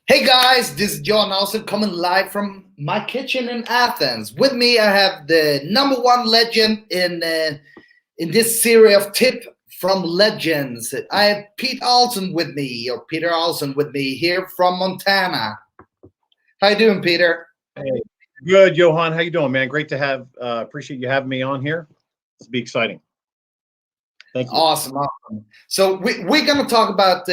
Hey guys, this is John Olsen coming live from my kitchen in Athens. With me, I have the number one legend in this series of tip from legends. I have Pete Olsen with me, or Peter Olsen with me here from Montana. How you doing, Peter? Hey, good, Johan. How you doing, man? Great to have. Appreciate you having me on here. This will be exciting. Thank you. Awesome. So we're gonna talk about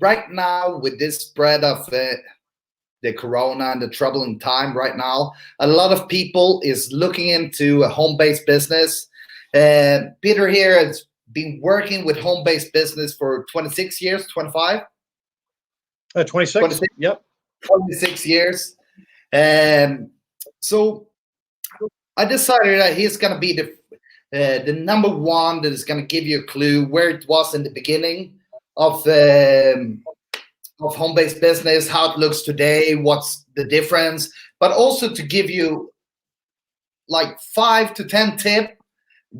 right now with this spread of the corona and the troubling time right now. A lot of people is looking into a home-based business. Peter here has been working with home-based business for 26 years, 25? 26? 26? Yep. 26 years. So I decided that he's going to be the number one that is going to give you a clue where it was in the beginning of home-based business, how it looks today, what's the difference, but also to give you like 5 to 10 tips.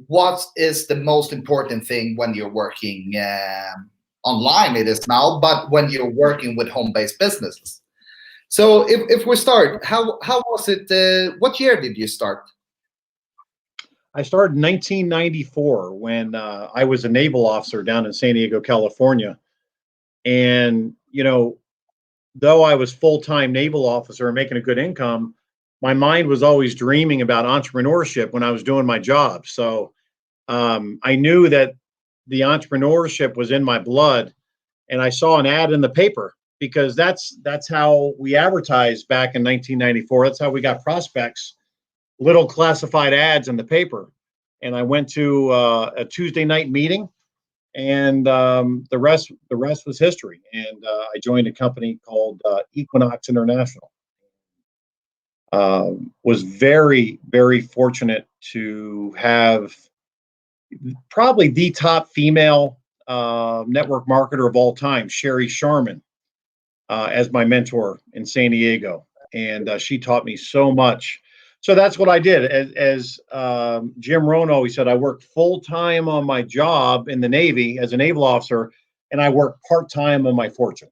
What is the most important thing when you're working online? It is now, but when you're working with home-based businesses. So if we start, how was it? What year did you start? I started in 1994 when I was a naval officer down in San Diego, California. And, though I was full-time naval officer and making a good income, my mind was always dreaming about entrepreneurship when I was doing my job. So I knew that the entrepreneurship was in my blood, and I saw an ad in the paper because that's how we advertised back in 1994. That's how we got prospects, little classified ads in the paper. And I went to a Tuesday night meeting, and the rest was history. And I joined a company called Equinox International. Was very, very fortunate to have probably the top female network marketer of all time, Sherry Sharman, as my mentor in San Diego. And she taught me so much. So that's what I did. As Jim Rohn always said, I worked full-time on my job in the Navy as a naval officer, and I work part-time on my fortune.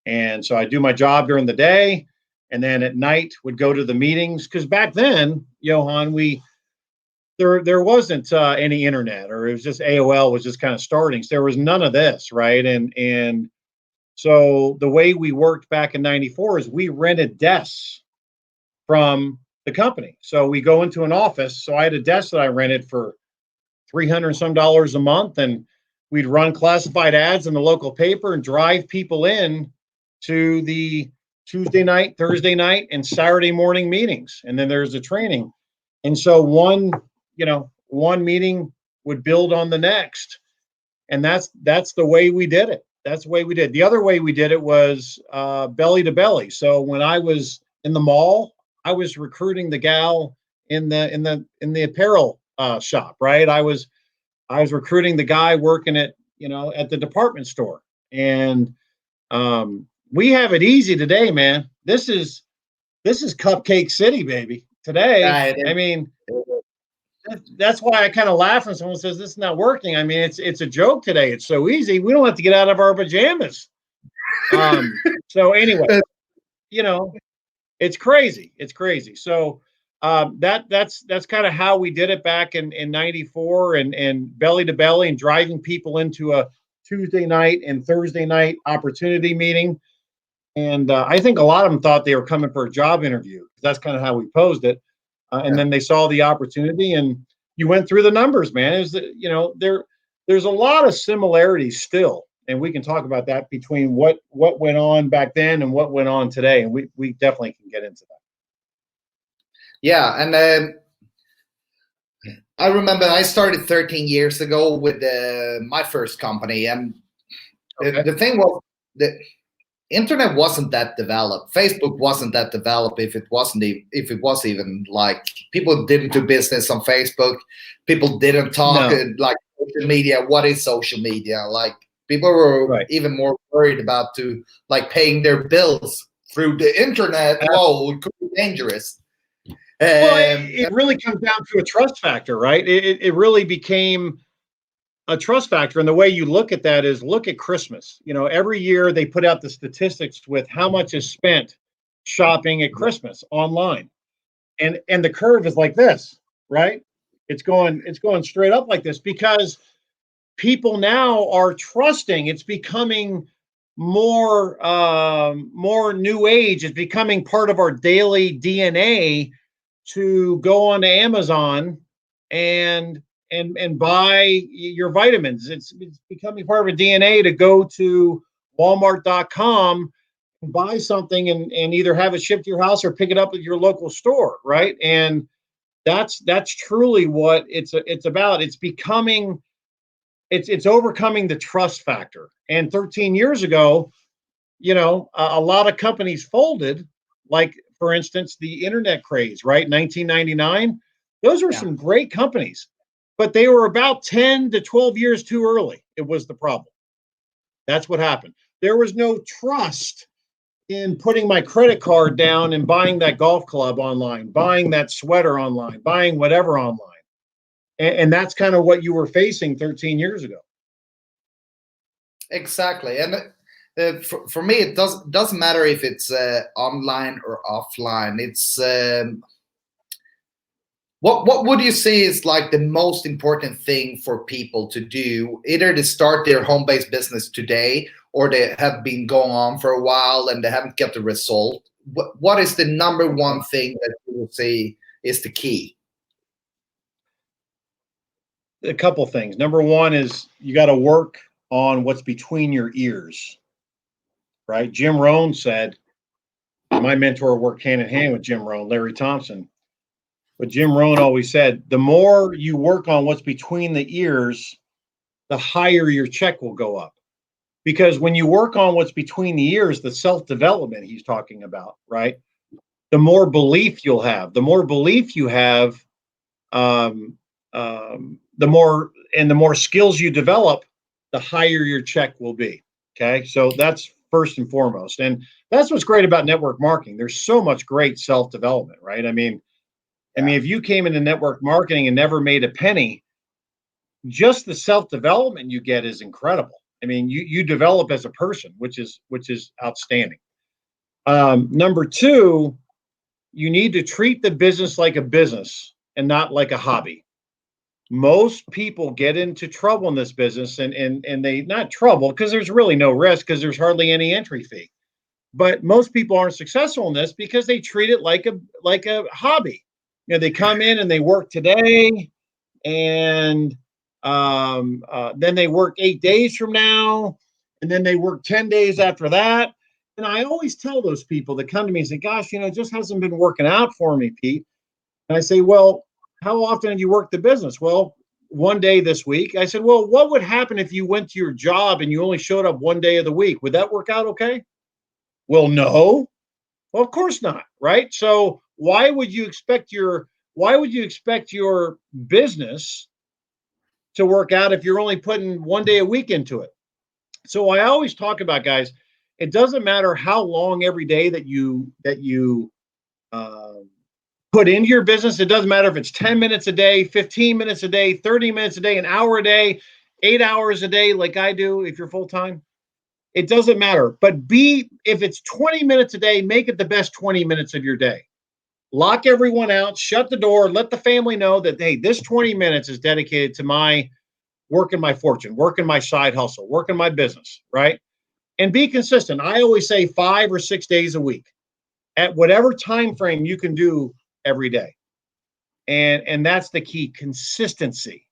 And so I do my job during the day, and then at night would go to the meetings. Because back then, Johan, there wasn't any internet, or it was just AOL was just kind of starting. So there was none of this, right? And so the way we worked back in 94 is we rented desks from the company. So we go into an office. So I had a desk that I rented for $300 and some a month, and we'd run classified ads in the local paper and drive people in to the Tuesday night, Thursday night, and Saturday morning meetings. And then there's a training. And so one meeting would build on the next. And that's the way we did it. That's the way we did. The other way we did it was belly to belly. So when I was in the mall, I was recruiting the gal in the apparel shop, right? I was recruiting the guy working at the department store. And we have it easy today, man. This is Cupcake City, baby. Today, I mean, that's why I kind of laugh when someone says this is not working. I mean, it's a joke today. It's so easy. We don't have to get out of our pajamas. So anyway, it's crazy. It's crazy. So that's kind of how we did it back in 94 and belly to belly and driving people into a Tuesday night and Thursday night opportunity meeting. And I think a lot of them thought they were coming for a job interview. That's kind of how we posed it. And then they saw the opportunity, and you went through the numbers, man. There's a lot of similarities still, and we can talk about that between what went on back then and what went on today, and we definitely can get into that. Yeah, and I remember I started 13 years ago with my first company, and the thing was that internet wasn't that developed. Facebook wasn't that developed. If it was even like, people didn't do business on Facebook. People didn't talk like social media. What is social media? Like, people were even more worried about paying their bills through the internet. Whoa, it could be dangerous. Well, it really comes down to a trust factor, right? It really became a trust factor. And the way you look at that is look at Christmas. You know, every year they put out the statistics with how much is spent shopping at Christmas online. And the curve is like this, right? It's going straight up like this because people now are trusting. It's becoming more new age. It's becoming part of our daily DNA to go on to Amazon and and buy your vitamins. It's becoming part of a DNA to go to Walmart.com and buy something and either have it shipped to your house or pick it up at your local store, right? And that's truly what it's about. It's overcoming the trust factor. And 13 years ago, you know, a lot of companies folded, like for instance, the internet craze, right? 1999. Those were Yeah. some great companies, but they were about 10 to 12 years too early. It was the problem. That's what happened. There was no trust in putting my credit card down and buying that golf club online, buying that sweater online, buying whatever online. And that's kind of what you were facing 13 years ago. Exactly. And for me, it doesn't matter if it's online or offline. It's what would you say is like the most important thing for people to do, either to start their home-based business today or they have been going on for a while and they haven't got the result? What is the number one thing that you would say is the key? A couple things. Number one is you got to work on what's between your ears, right? Jim Rohn said, my mentor worked hand in hand with Jim Rohn, Larry Thompson. But Jim Rohn always said, the more you work on what's between the ears, the higher your check will go up. Because when you work on what's between the ears, the self-development he's talking about, right? The more belief you'll have. The more belief you have, the more skills you develop, the higher your check will be. Okay, so that's first and foremost, and that's what's great about network marketing. There's so much great self-development, right? I mean, if you came into network marketing and never made a penny, just the self-development you get is incredible. I mean, you develop as a person, which is outstanding. Number two, you need to treat the business like a business and not like a hobby. Most people get into trouble in this business and they not trouble because there's really no risk because there's hardly any entry fee. But most people aren't successful in this because they treat it like a hobby. You know, they come in and they work today and then they work 8 days from now, and then they work 10 days after that. And I always tell those people that come to me and say, gosh, you know, it just hasn't been working out for me, Pete. And I say, well, how often have you worked the business? Well, one day this week. I said, well, what would happen if you went to your job and you only showed up one day of the week? Would that work out okay? Well, no. Well, of course not, right? So why would you expect your business to work out if you're only putting one day a week into it? So I always talk about, guys, it doesn't matter how long every day that you uh, put into your business. It doesn't matter if it's 10 minutes a day, 15 minutes a day, 30 minutes a day, an hour a day, 8 hours a day, like I do if you're full time. It doesn't matter. But if it's 20 minutes a day, make it the best 20 minutes of your day. Lock everyone out, shut the door, let the family know that, hey, this 20 minutes is dedicated to my working my fortune, working my side hustle, working my business, right? And be consistent. I always say 5 or 6 days a week at whatever time frame you can do every day. And that's the key, consistency.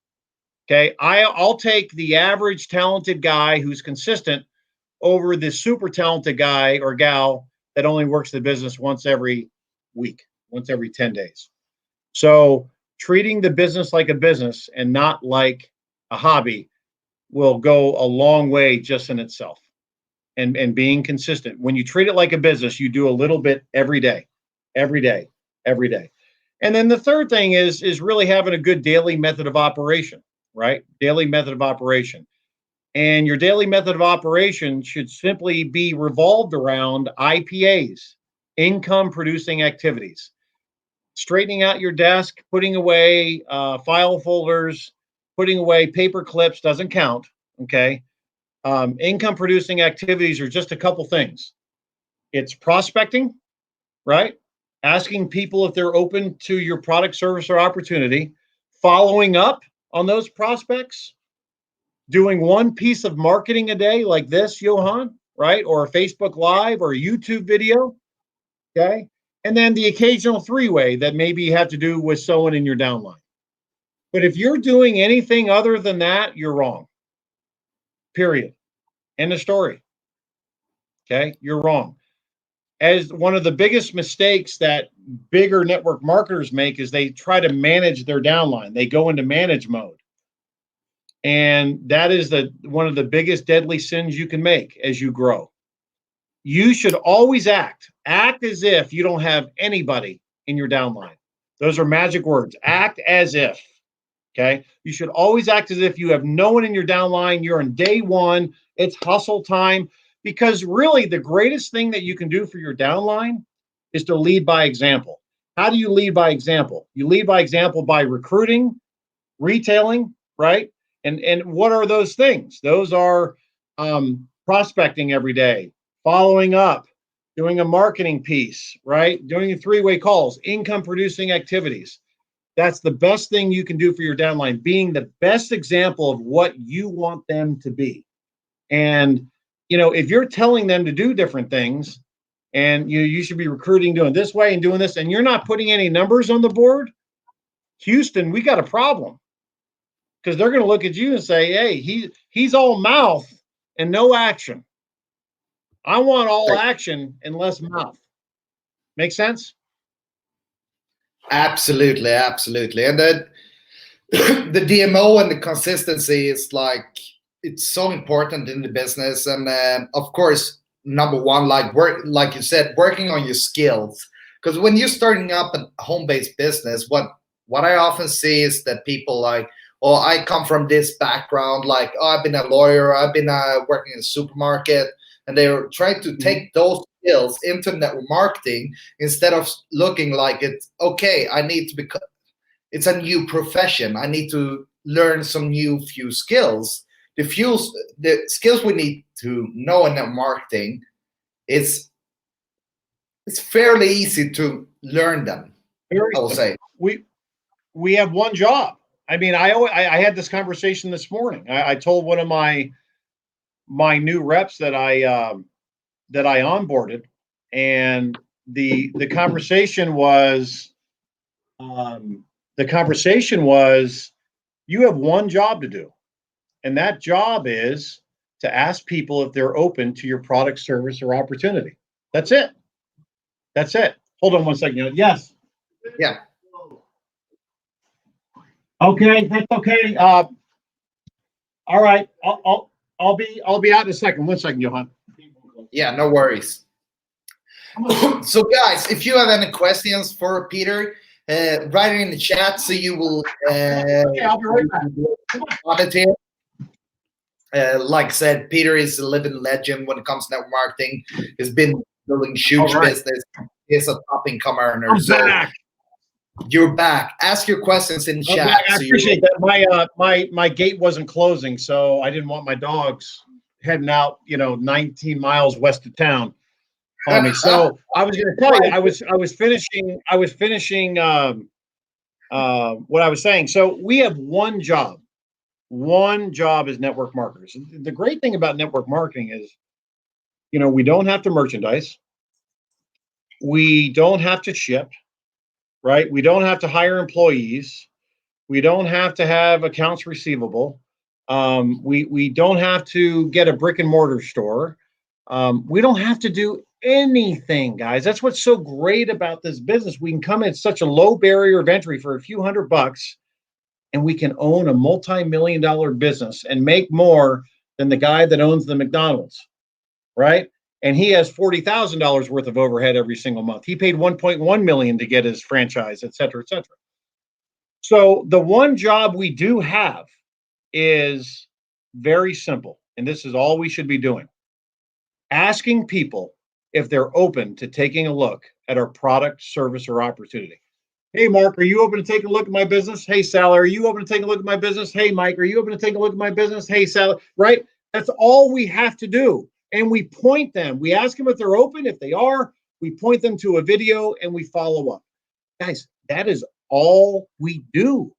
Okay. I'll take the average talented guy who's consistent over the super talented guy or gal that only works the business once every week, once every 10 days. So treating the business like a business and not like a hobby will go a long way just in itself. And being consistent. When you treat it like a business, you do a little bit every day, every day, every day. And then the third thing is really having a good daily method of operation, right? Daily method of operation. And your daily method of operation should simply be revolved around IPAs, income producing activities. Straightening out your desk, putting away file folders, putting away paper clips doesn't count. Okay. Income producing activities are just a couple things. It's prospecting, right? Asking people if they're open to your product, service, or opportunity, following up on those prospects, doing one piece of marketing a day like this, Johan, right? Or a Facebook Live or a YouTube video, okay? And then the occasional three-way that maybe you have to do with someone in your downline. But if you're doing anything other than that, you're wrong. Period. End of story. Okay? You're wrong. As one of the biggest mistakes that bigger network marketers make is they try to manage their downline. They go into manage mode. And that is one of the biggest deadly sins you can make as you grow. You should always act as if you don't have anybody in your downline. Those are magic words. Act as if. Okay. You should always act as if you have no one in your downline. You're on day one. It's hustle time. Because really, the greatest thing that you can do for your downline is to lead by example. How do you lead by example? You lead by example by recruiting, retailing, right? And what are those things? Those are prospecting every day, following up, doing a marketing piece, right? Doing three-way calls, income producing activities. That's the best thing you can do for your downline, being the best example of what you want them to be. And, you know, if you're telling them to do different things and you should be recruiting doing this way and doing this, and you're not putting any numbers on the board, Houston, we got a problem. Because they're going to look at you and say, hey, he's all mouth and no action. I want all action and less mouth. Make sense? Absolutely, absolutely. And then the DMO and the consistency is like, it's so important in the business. And of course, number one, like you said, working on your skills. Because when you're starting up a home-based business, what I often see is that people like, oh, I come from this background, like, oh, I've been a lawyer, I've been working in a supermarket, and they're trying to take those skills into network marketing instead of looking like it's, okay, I need to become, it's a new profession, I need to learn some few skills. The skills we need to know in network marketing, it's fairly easy to learn them, I will say. We have one job. I mean, I had this conversation this morning. I told one of my new reps that I onboarded, and the conversation was you have one job to do, and that job is to ask people if they're open to your product, service, or opportunity. That's it. That's it. Hold on one second. Yes. Yeah. Okay, that's okay. All right, I'll be out in a second. 1 second, Johan. Yeah, no worries. So, guys, if you have any questions for Peter, write it in the chat so you will. Okay, I'll be right back. Like I said, Peter is a living legend when it comes to network marketing. He's been building huge business. He's a top income earner. I'm back. You're back. Ask your questions in chat. I appreciate that. My gate wasn't closing, so I didn't want my dogs heading out, 19 miles west of town on me. So I was going to tell you, I was finishing what I was saying. So we have one job. One job as network marketers. The great thing about network marketing is, we don't have to merchandise. We don't have to ship. Right? We don't have to hire employees. We don't have to have accounts receivable. We don't have to get a brick and mortar store. We don't have to do anything, guys. That's what's so great about this business. We can come in at such a low barrier of entry for a few $100, and we can own a multi-million-dollar business and make more than the guy that owns the McDonald's, right? And he has $40,000 worth of overhead every single month. He paid $1.1 million to get his franchise, et cetera, et cetera. So the one job we do have is very simple, and this is all we should be doing. Asking people if they're open to taking a look at our product, service, or opportunity. Hey, Mark, are you open to take a look at my business? Hey, Sally, are you open to take a look at my business? Hey, Mike, are you open to take a look at my business? Hey, Sally, right? That's all we have to do. And we point them. We ask them if they're open. If they are, we point them to a video and we follow up. Guys, that is all we do.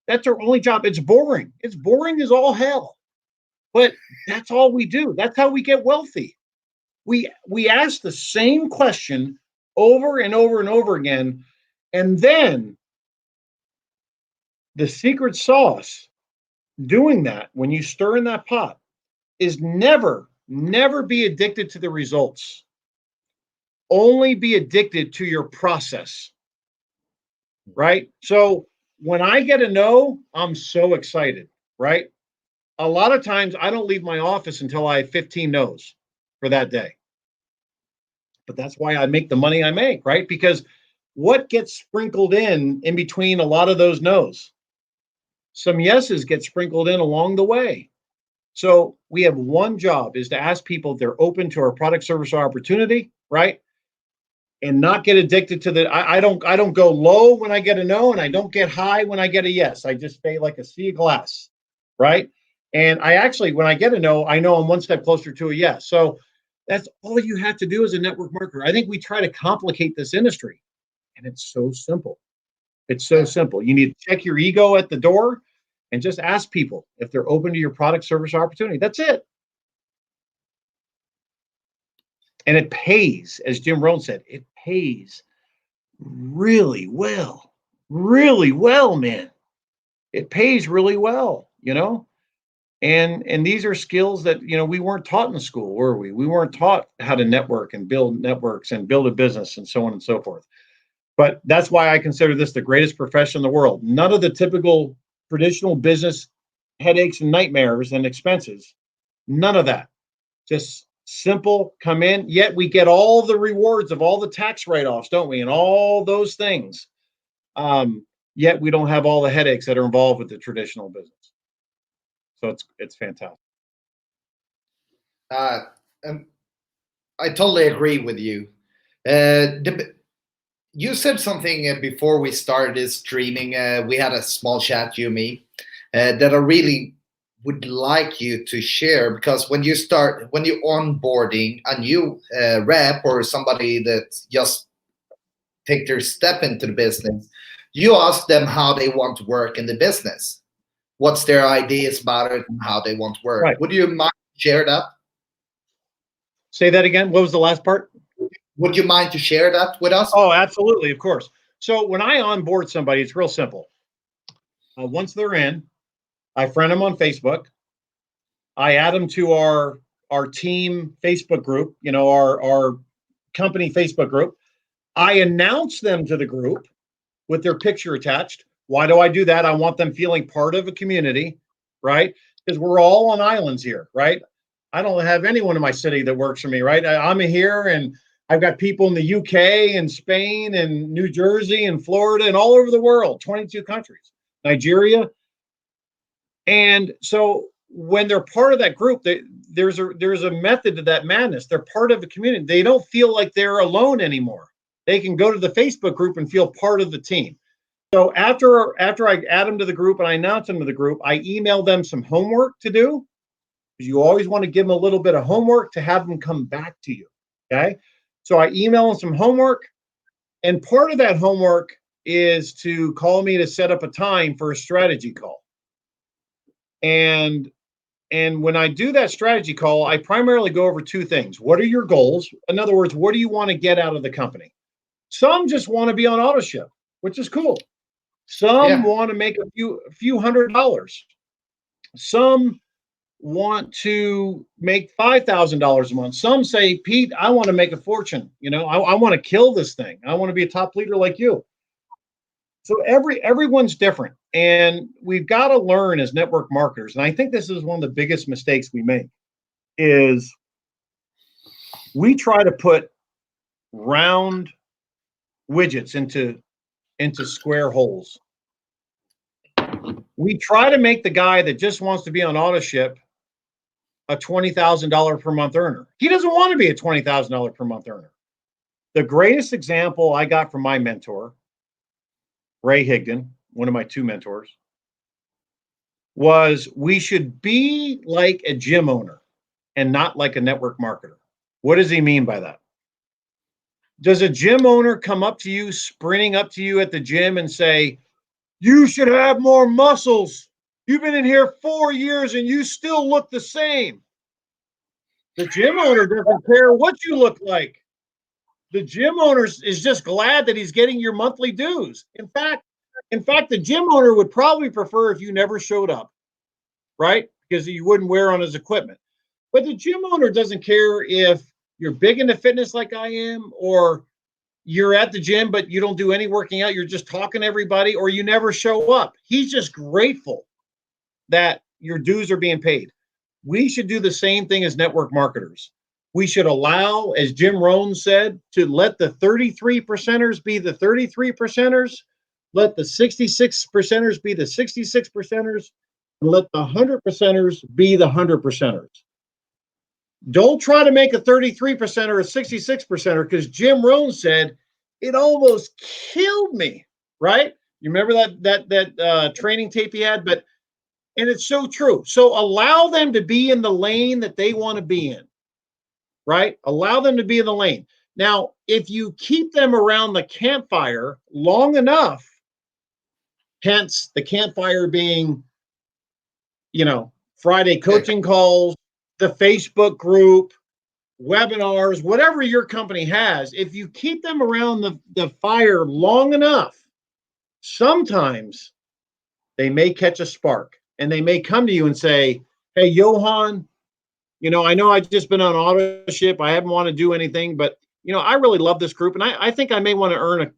That's our only job. It's boring. It's boring as all hell. But that's all we do. That's how we get wealthy. We ask the same question over and over and over again. And then the secret sauce doing that when you stir in that pot is never be addicted to the results. Only be addicted to your process. Right? So when I get a no, I'm so excited, right? A lot of times I don't leave my office until I have 15 no's for that day. But that's why I make the money I make, right? Because what gets sprinkled in between a lot of those no's? Some yeses get sprinkled in along the way. So we have one job is to ask people if they're open to our product, service, or opportunity, right? And not get addicted to the I don't go low when I get a no, and I don't get high when I get a yes. I just stay like a sea of glass, right? And I actually, when I get a no, I know I'm one step closer to a yes. So that's all you have to do as a network marketer. I think we try to complicate this industry, and it's so simple. It's so simple. You need to check your ego at the door and just ask people if they're open to your product, service, or opportunity. That's it. And it pays, as Jim Rohn said, it pays really well, man. It pays really well, you know? And these are skills that, we weren't taught in school, were we? We weren't taught how to network and build networks and build a business and so on and so forth. But that's why I consider this the greatest profession in the world. None of the typical traditional business headaches and nightmares and expenses. None of that. Just simple, come in, yet we get all the rewards of all the tax write-offs, don't we? And all those things. Yet we don't have all the headaches that are involved with the traditional business. So it's fantastic. Um, I totally agree with you. You said something before we started this streaming. We had a small chat, you and me, that I really would like you to share, because when you're onboarding a new rep or somebody that just take their step into the business, you ask them how they want to work in the business. What's their ideas about it and how they want to work. Right. Would you mind to share that? Say that again. What was the last part? Would you mind to share that with us? Oh, absolutely. Of course. So when I onboard somebody, it's real simple. Once they're in, I friend them on Facebook. I add them to our team Facebook group, our company Facebook group. I announce them to the group with their picture attached. Why do I do that? I want them feeling part of a community, right? Because we're all on islands here, right? I don't have anyone in my city that works for me, right? I'm here, and I've got people in the UK and Spain and New Jersey and Florida and all over the world, 22 countries, Nigeria. And so when they're part of that group, there's a method to that madness. They're part of the community. They don't feel like they're alone anymore. They can go to the Facebook group and feel part of the team. So after I add them to the group and I announce them to the group, I email them some homework to do, because you always want to give them a little bit of homework to have them come back to you. Okay. So I email them some homework, and part of that homework is to call me to set up a time for a strategy call. And when I do that strategy call, I primarily go over two things. What are your goals? In other words, what do you want to get out of the company? Some just want to be on auto ship, which is cool. Some want to make a few $100s. Some want to make $5,000 a month. Some say, Pete, I want to make a fortune. I want to kill this thing. I want to be a top leader like you. So everyone's different, and we've got to learn as network marketers. And I think this is one of the biggest mistakes we make is we try to put round widgets into square holes. We try to make the guy that just wants to be on auto ship a $20,000 per month earner. He doesn't want to be a $20,000 per month earner. The greatest example I got from my mentor Ray Higdon, one of my two mentors, was we should be like a gym owner and not like a network marketer. What does he mean by that? Does a gym owner come up to you, sprinting up to you at the gym and say, you should have more muscles. You've been in here 4 years and you still look the same. The gym owner doesn't care what you look like. The gym owner is just glad that he's getting your monthly dues. In fact, the gym owner would probably prefer if you never showed up, right? Because you wouldn't wear on his equipment. But the gym owner doesn't care if you're big into fitness like I am, or you're at the gym, but you don't do any working out. You're just talking to everybody, or you never show up. He's just grateful that your dues are being paid. We should do the same thing as network marketers. We should allow, as Jim Rohn said, to let the 33 percenters be the 33 percenters, let the 66 percenters be the 66 percenters, and let the 100 percenters be the 100 percenters. Don't try to make a 33 percenter a 66 percenter, because Jim Rohn said it almost killed me, right? You remember that training tape he had? And it's so true. So allow them to be in the lane that they want to be in, right? Allow them to be in the lane. Now, if you keep them around the campfire long enough, hence the campfire being, Friday coaching calls, the Facebook group, webinars, whatever your company has, if you keep them around the fire long enough, sometimes they may catch a spark and they may come to you and say, hey, Johan, I know I've just been on auto ship. I haven't want to do anything, but I really love this group. And I think I may want to earn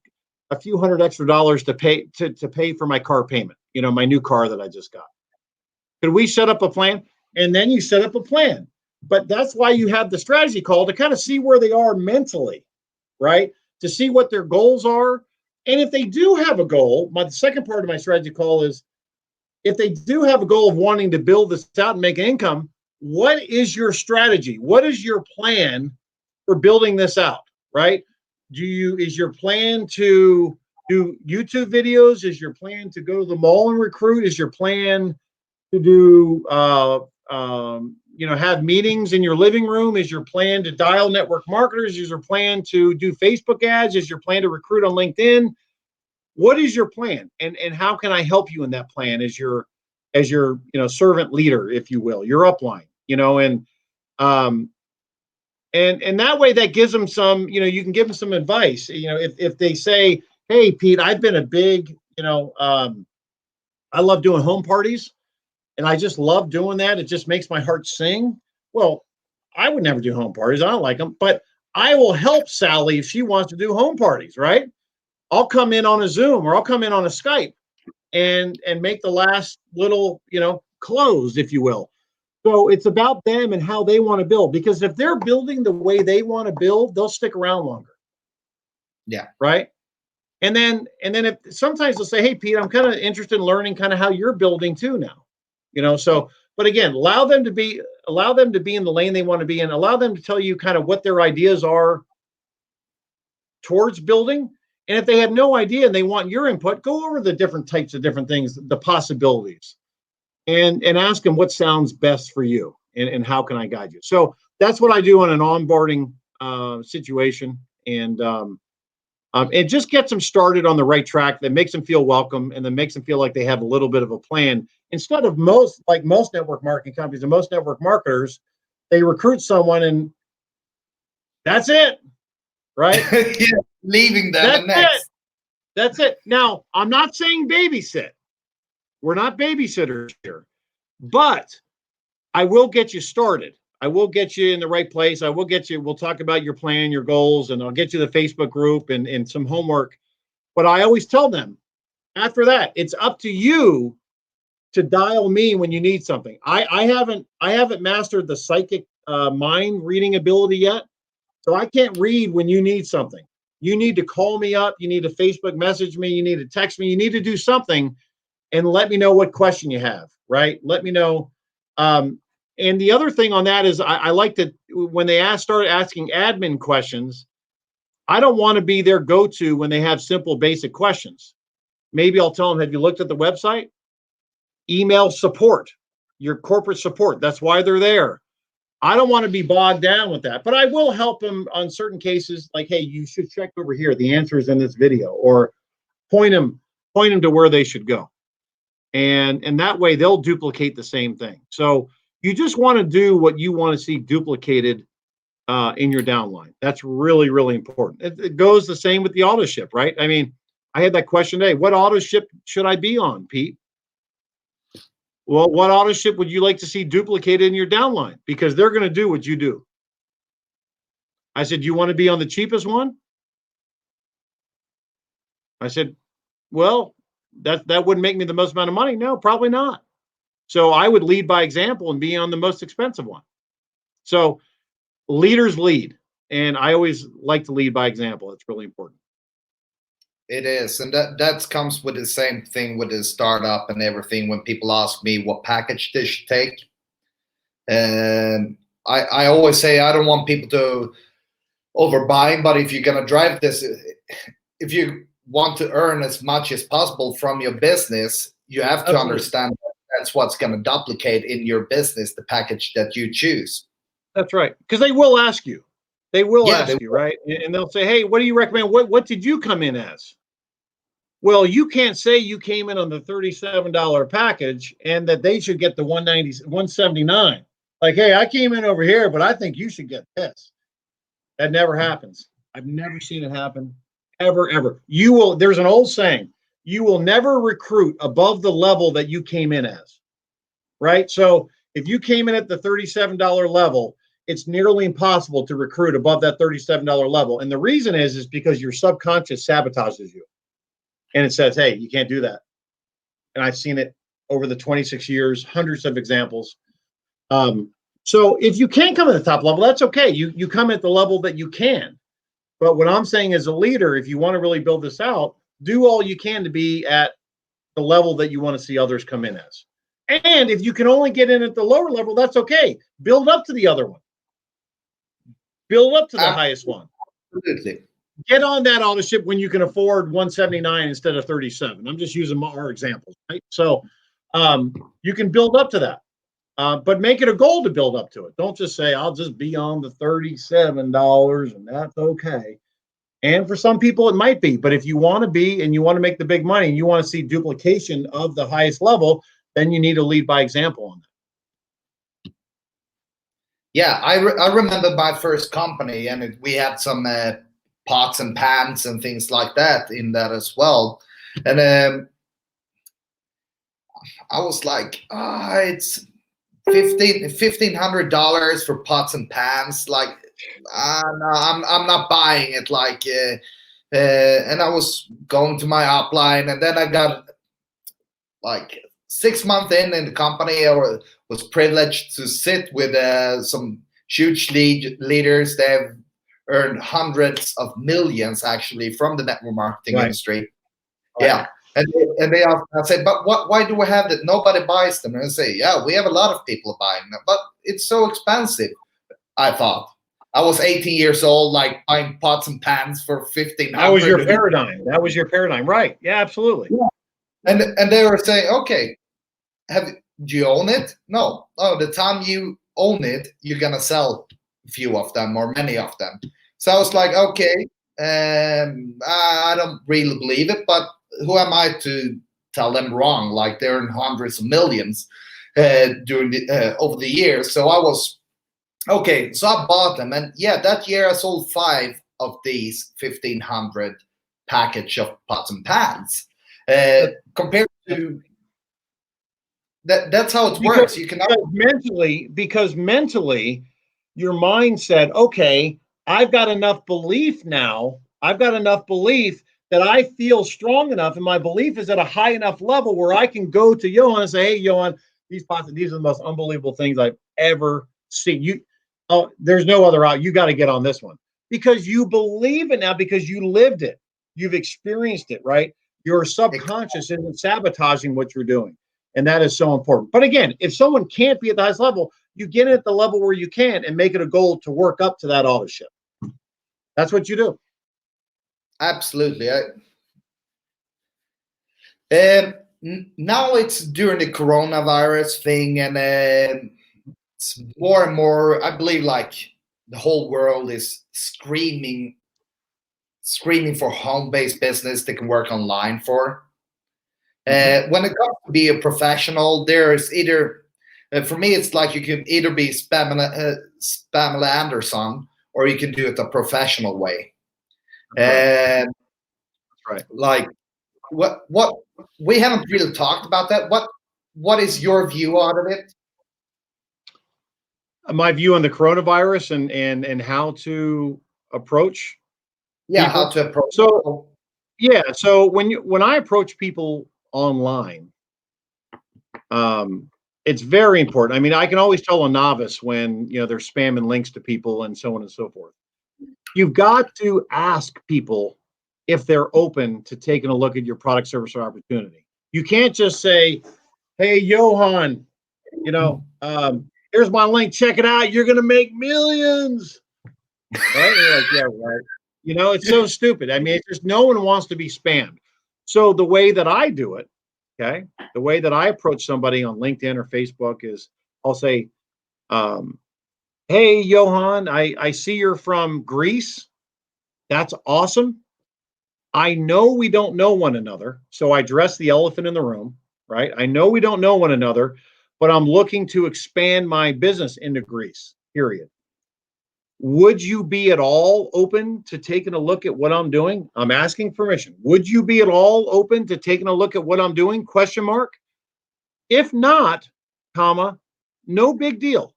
a few hundred extra dollars to pay for my car payment, my new car that I just got. Could we set up a plan? And then you set up a plan. But that's why you have the strategy call, to kind of see where they are mentally, right? To see what their goals are. And if they do have a goal, the second part of my strategy call is, if they do have a goal of wanting to build this out and make an income, what is your strategy? What is your plan for building this out, right? Is your plan to do YouTube videos? Is your plan to go to the mall and recruit? Is your plan to do, have meetings in your living room? Is your plan to dial network marketers? Is your plan to do Facebook ads? Is your plan to recruit on LinkedIn? What is your plan? And how can I help you in that plan as your servant leader, if you will, your upline, and that way that gives them some, you can give them some advice. If they say, hey, Pete, I've been a big, I love doing home parties. And I just love doing that. It just makes my heart sing. Well, I would never do home parties. I don't like them, but I will help Sally if she wants to do home parties, right? I'll come in on a Zoom, or I'll come in on a Skype and make the last little, close, if you will. So it's about them and how they want to build, because if they're building the way they want to build, they'll stick around longer. Yeah. Right. And then if sometimes they'll say, hey, Pete, I'm kind of interested in learning kind of how you're building too now. But again, allow them to be in the lane they want to be in. Allow them to tell you kind of what their ideas are towards building. And if they have no idea and they want your input, go over the different types of different things, the possibilities, and ask them what sounds best for you and how can I guide you. So that's what I do on an onboarding situation. And it just gets them started on the right track. That makes them feel welcome, and then makes them feel like they have a little bit of a plan. Instead of most network marketing companies and most network marketers, they recruit someone and that's it, right? Yeah, leaving them. That's it. Now, I'm not saying babysit. We're not babysitters here, but I will get you started. I will get you in the right place. We'll talk about your plan, your goals, and I'll get you the Facebook group and some homework. But I always tell them, after that, it's up to you to dial me when you need something. I haven't mastered the psychic mind reading ability yet. So I can't read when you need something. You need to call me up. You need to Facebook message me. You need to text me. You need to do something and let me know what question you have, right? Let me know. And the other thing on that is I like to, when they start asking admin questions, I don't want to be their go-to when they have simple, basic questions. Maybe I'll tell them, have you looked at the website? Email support, your corporate support. That's why they're there. I don't want to be bogged down with that, but I will help them on certain cases. Like, hey, you should check over here. The answer is in this video, or point them to where they should go. And that way they'll duplicate the same thing. So you just want to do what you want to see duplicated in your downline. That's really, really important. It goes the same with the auto ship, right? I mean, I had that question today. What auto ship should I be on, Pete? Well, what auto ship would you like to see duplicated in your downline? Because they're going to do what you do. I said, do you want to be on the cheapest one? I said, well, that wouldn't make me the most amount of money. No, probably not. So I would lead by example and be on the most expensive one. So leaders lead. And I always like to lead by example. It's really important. It is, and that comes with the same thing with the startup and everything. When people ask me what package they should take, and I always say I don't want people to overbuy, but if you're gonna drive this, if you want to earn as much as possible from your business, you have to Absolutely. understand that that's what's going to duplicate in your business the package that you choose. That's right, because they will ask you. They will Yeah, ask you, right? And they'll say, hey, what do you recommend? What did you come in as? Well, you can't say you came in on the $37 package and that they should get the 179. Like, hey, I came in over here, but I think you should get this. That never happens. I've never seen it happen, ever. There's an old saying, you will never recruit above the level that you came in as, right? So if you came in at the $37 level, it's nearly impossible to recruit above that $37 level. And the reason is because your subconscious sabotages you. And it says, hey, you can't do that. And I've seen it over the 26 years, hundreds of examples. So if you can't come at the top level, that's okay. You come at the level that you can. But what I'm saying as a leader, if you want to really build this out, do all you can to be at the level that you want to see others come in as. And if you can only get in at the lower level, that's okay. Build up to the other one. Build up to the highest one. Absolutely. Get on that auto ship when you can afford 179 instead of 37. I'm just using our examples, right? So you can build up to that, but make it a goal to build up to it. Don't just say, I'll just be on the $37 and that's okay. And for some people it might be, but if you want to be and you want to make the big money and you want to see duplication of the highest level, then you need to lead by example on that. Yeah, I remember my first company, and we had some pots and pans and things like that in that as well. And I was like, it's $1,500 for pots and pans. Like, no, I'm not buying it. Like, and I was going to my upline, and then I got like 6 months in the company. I was privileged to sit with some huge leaders. They've earned hundreds of millions actually from the network marketing industry. Right. Yeah. And they asked, I said, but why do we have that? Nobody buys them. And I say, yeah, we have a lot of people buying them, but it's so expensive. I thought I was 18 years old, like buying pots and pans for $1,500. That was your paradigm. That was your paradigm, right? Yeah, absolutely. Yeah. And they were saying, okay, do you own it? No. Oh, the time you own it, you're gonna sell a few of them or many of them. So I was like, okay, I don't really believe it, but who am I to tell them wrong? Like they're in hundreds of millions during over the years. So I was okay. So I bought them, and yeah, that year I sold 5 of these 1,500 package of pots and pans. Compared to that's how it works. You cannot because mentally, your mind said, okay, I've got enough belief now. I've got enough belief that I feel strong enough, and my belief is at a high enough level where I can go to Johan and say, hey, Johan, these are the most unbelievable things I've ever seen. There's no other out. You got to get on this one because you believe it now because you lived it. You've experienced it, right? Your subconscious isn't sabotaging what you're doing. And that is so important. But again, if someone can't be at the highest level, you get at the level where you can and make it a goal to work up to that auto ship. That's what you do. Absolutely. Now it's during the coronavirus thing, and it's more and more. I believe like the whole world is screaming for home-based business they can work online for. When it comes to be a professional, there's either for me it's like you can either be Pamela Anderson or you can do it the professional way. That's right. Like what we haven't really talked about that. What is your view out of it? My view on the coronavirus and how to approach Yeah, people. how to approach. So yeah, so when I approach people online, it's very important. I mean, I can always tell a novice when they're spamming links to people and so on and so forth. You've got to ask people if they're open to taking a look at your product, service, or opportunity. You can't just say, "Hey, Johan, here's my link. Check it out. You're going to make millions." Right? You're like, yeah, right. It's so stupid. I mean, it's just no one wants to be spammed. So the way that I do it, okay, the way that I approach somebody on LinkedIn or Facebook is I'll say, "Hey, Johan, I see you're from Greece. That's awesome. I know we don't know one another, so I address the elephant in the room, right? I know we don't know one another, but I'm looking to expand my business into Greece, period. Would you be at all open to taking a look at what I'm doing? I'm asking permission. Would you be at all open to taking a look at what I'm doing? Question mark. If not, comma, no big deal.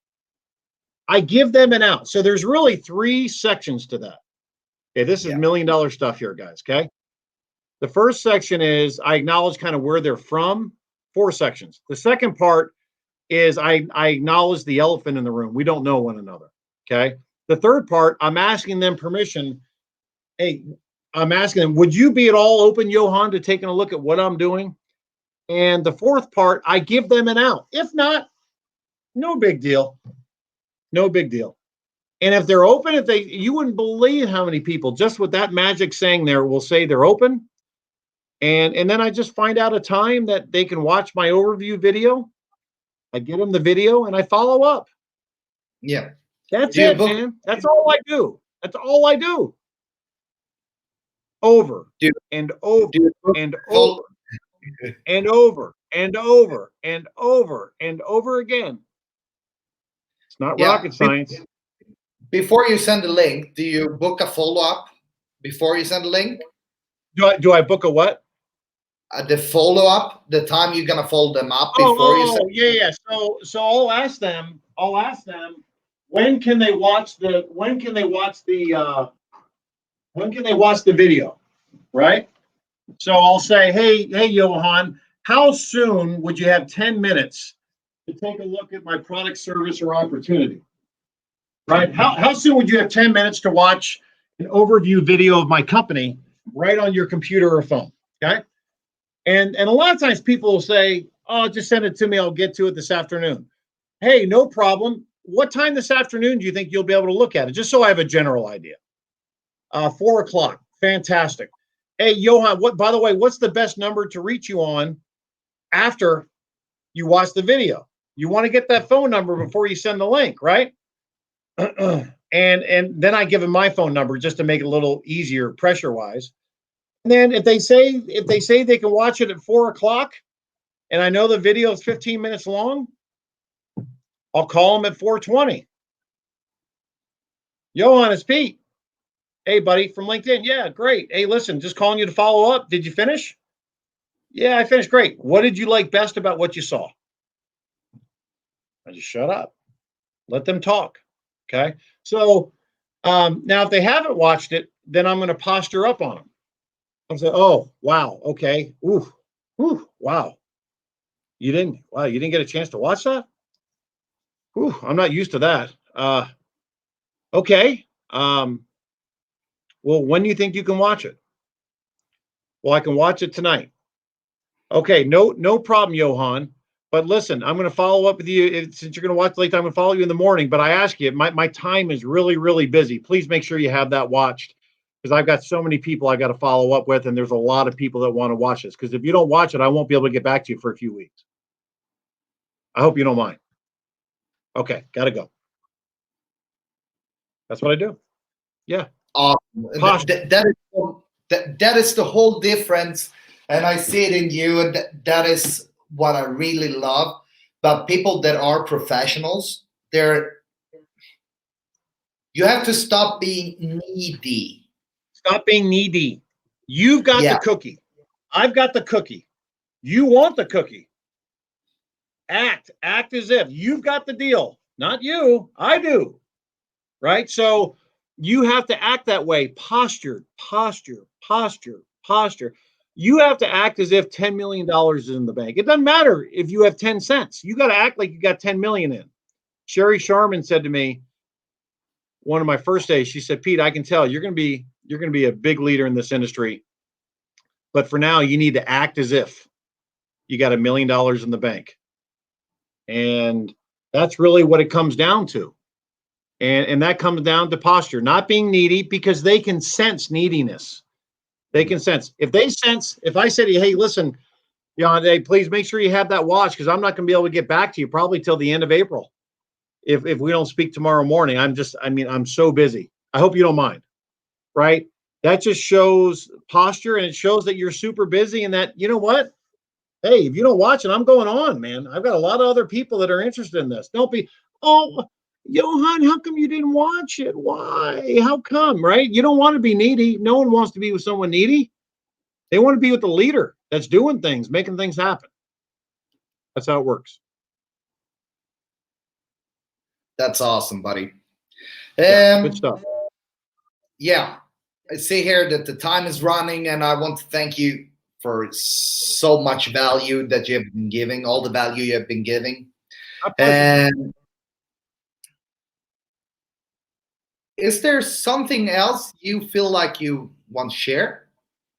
I give them an out. So there's really 3 sections to that. Okay, this is $1 million stuff here, guys. Okay. The first section is I acknowledge kind of where they're from, 4 sections. The second part is I acknowledge the elephant in the room. We don't know one another. Okay. The third part, I'm asking them permission. Hey, I'm asking them, would you be at all open, Johan, to taking a look at what I'm doing? And the fourth part, I give them an out. If not, no big deal. No big deal. And if they're open, you wouldn't believe how many people just with that magic saying there will say they're open. And then I just find out a time that they can watch my overview video. I get them the video and I follow up. Yeah. That's it, man. That's all I do. That's all I do. Over and over and over and over and over and over and over again. It's not rocket science. Before you send the link, do you book a follow-up before you send the link? Do I book a what? The follow-up, the time you're gonna follow them up before you send. Yeah. So I'll ask them. When can they watch the video, right? So I'll say, hey, Johan, how soon would you have 10 minutes to take a look at my product, service, or opportunity? Right? How soon would you have 10 minutes to watch an overview video of my company right on your computer or phone? Okay. And a lot of times people will say, oh, just send it to me. I'll get to it this afternoon. Hey, no problem. What time this afternoon do you think you'll be able to look at it? Just so I have a general idea. 4 o'clock. Fantastic. Hey, Johan, by the way, what's the best number to reach you on after you watch the video? You want to get that phone number before you send the link, right? and then I give them my phone number just to make it a little easier pressure-wise. And then if they say they can watch it at 4 o'clock, and I know the video is 15 minutes long, I'll call them at 4:20. Johan, it's Pete. Hey, buddy, from LinkedIn. Yeah, great. Hey, listen, just calling you to follow up. Did you finish? Yeah, I finished. Great. What did you like best about what you saw? I just shut up. Let them talk. Okay. So now if they haven't watched it, then I'm going to posture up on them. I'll say, oh, wow. Okay. Ooh, wow. You didn't get a chance to watch that? Ooh, I'm not used to that. Okay. Well, when do you think you can watch it? Well, I can watch it tonight. Okay, no problem, Johan. But listen, I'm going to follow up with you since you're going to watch late. I'm going to follow you in the morning. But I ask you, my time is really, really busy. Please make sure you have that watched. because I've got so many people I got to follow up with, and there's a lot of people that want to watch this. Because if you don't watch it, I won't be able to get back to you for a few weeks. I hope you don't mind. Okay, gotta go. That's what I do. Yeah. That is the whole difference, and I see it in you, and that is what I really love. But people that are professionals, you have to stop being needy. Stop being needy. You've got the cookie. I've got the cookie. You want the cookie. Act as if you've got the deal. Not you. I do. Right? So you have to act that way. Posture. You have to act as if $10 million is in the bank. It doesn't matter if you have 10 cents. You got to act like you got 10 million in. Sherry Sharman said to me one of my first days, she said, Pete, I can tell you're going to be a big leader in this industry. But for now, you need to act as if you got $1 million in the bank. And that's really what it comes down to. And that comes down to posture, not being needy, because they can sense neediness. They can sense. If I say to you, hey, listen, Jan, hey, please make sure you have that watch, because I'm not going to be able to get back to you probably till the end of April. If we don't speak tomorrow morning, I'm so busy. I hope you don't mind. Right? That just shows posture, and it shows that you're super busy, and that, you know what? Hey, if you don't watch it, I'm going on, man. I've got a lot of other people that are interested in this. Don't be, oh, Johan, how come you didn't watch it? Why? How come, right? You don't want to be needy. No one wants to be with someone needy. They want to be with the leader that's doing things, making things happen. That's how it works. That's awesome, buddy. Good stuff. Yeah. I see here that the time is running, and I want to thank you for so much value that you have been giving, all the value you have been giving. And is there something else you feel like you want to share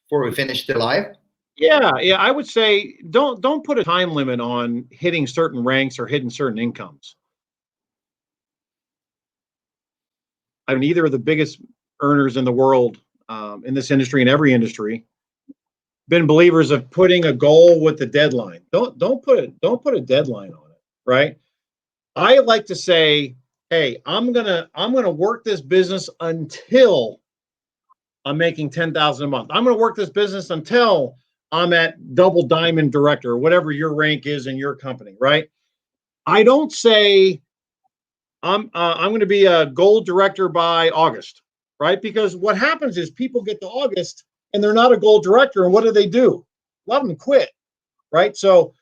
before we finish the live? Yeah. I would say don't put a time limit on hitting certain ranks or hitting certain incomes. I mean, either of the biggest earners in the world, in this industry, in every industry, been believers of putting a goal with the deadline. Don't put a deadline on it, right? I like to say, hey, I'm gonna work this business until I'm making 10,000 a month. I'm gonna work this business until I'm at double diamond director, or whatever your rank is in your company, right? I don't say I'm going to be a gold director by August, right? Because what happens is people get to August and they're not a gold director, and what do? A lot of them quit, right? So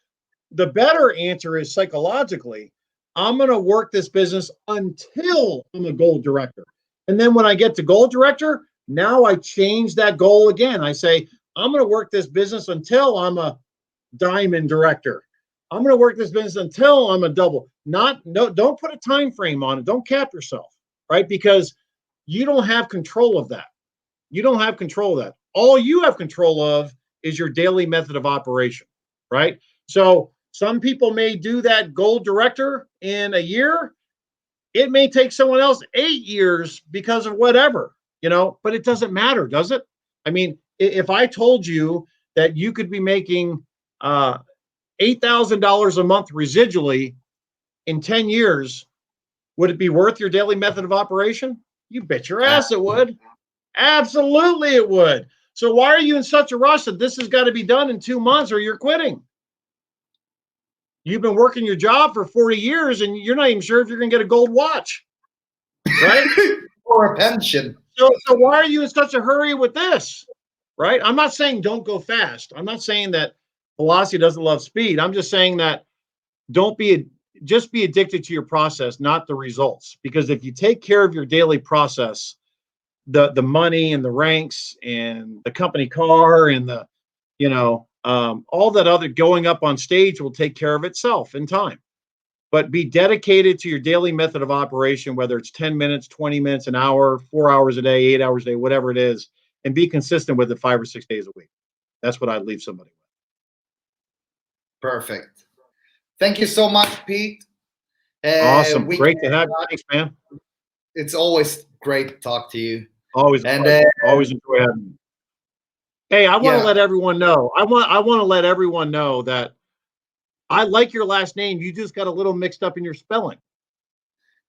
the better answer is, psychologically, I'm going to work this business until I'm a gold director. And then when I get to gold director, now I change that goal again. I say, I'm going to work this business until I'm a diamond director. I'm going to work this business until I'm a double. Don't put a time frame on it. Don't cap yourself, right? Because you don't have control of that. You don't have control of that. All you have control of is your daily method of operation, right? So some people may do that gold director in a year. It may take someone else 8 years because of whatever, but it doesn't matter, does it? I mean, if I told you that you could be making $8,000 a month residually in 10 years, would it be worth your daily method of operation? You bet your ass it would. Absolutely it would. So why are you in such a rush that this has got to be done in 2 months or you're quitting? You've been working your job for 40 years and you're not even sure if you're going to get a gold watch, right? Or a pension. So why are you in such a hurry with this, right? I'm not saying don't go fast. I'm not saying that velocity doesn't love speed. I'm just saying that just be addicted to your process, not the results. Because if you take care of your daily process, the money and the ranks and the company car and the, all that other going up on stage will take care of itself in time. But be dedicated to your daily method of operation, whether it's 10 minutes, 20 minutes, an hour, 4 hours a day, 8 hours a day, whatever it is, and be consistent with it 5 or 6 days a week. That's what I'd leave somebody with. Perfect. Thank you so much, Pete. Awesome. Great to have you. Thanks, man. It's always great to talk to you. Always, And always enjoy having you. Hey, I want to yeah, let everyone know. I want to let everyone know that I like your last name. You just got a little mixed up in your spelling.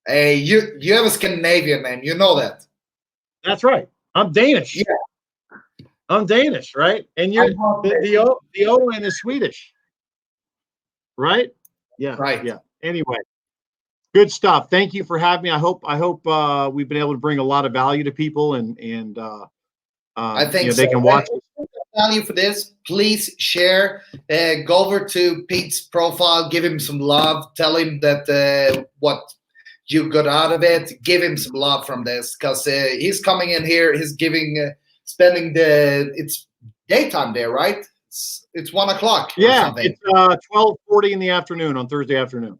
you have a Scandinavian name, you know that. That's right. I'm Danish. Yeah, I'm Danish, right? And you're the Owen is Swedish, right? Yeah, right. yeah. Anyway, good stuff. Thank you for having me. I hope we've been able to bring a lot of value to people, and I think so. they can watch it. Value for this, please share. Go over to Pete's profile, give him some love, tell him that what you got out of it. Give him some love from this, because he's coming in here. He's spending it's daytime there, right? It's 1 o'clock or Yeah, something. it's 12:40 in the afternoon on Thursday afternoon.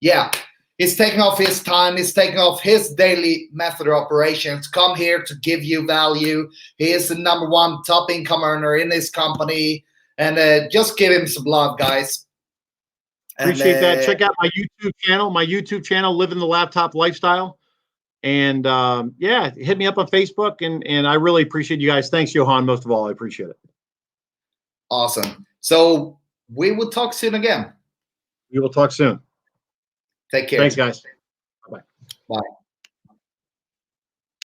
Yeah, he's taking off his time. He's taking off his daily method of operations. Come here to give you value. He is the #1 top income earner in his company, and just give him some love, guys. Appreciate that. Check out my YouTube channel. Living the Laptop Lifestyle. And yeah, hit me up on Facebook, and I really appreciate you guys. Thanks, Johan. Most of all, I appreciate it. Awesome. So we will talk soon again. We will talk soon. Take care. Thanks, guys. Bye-bye. Bye.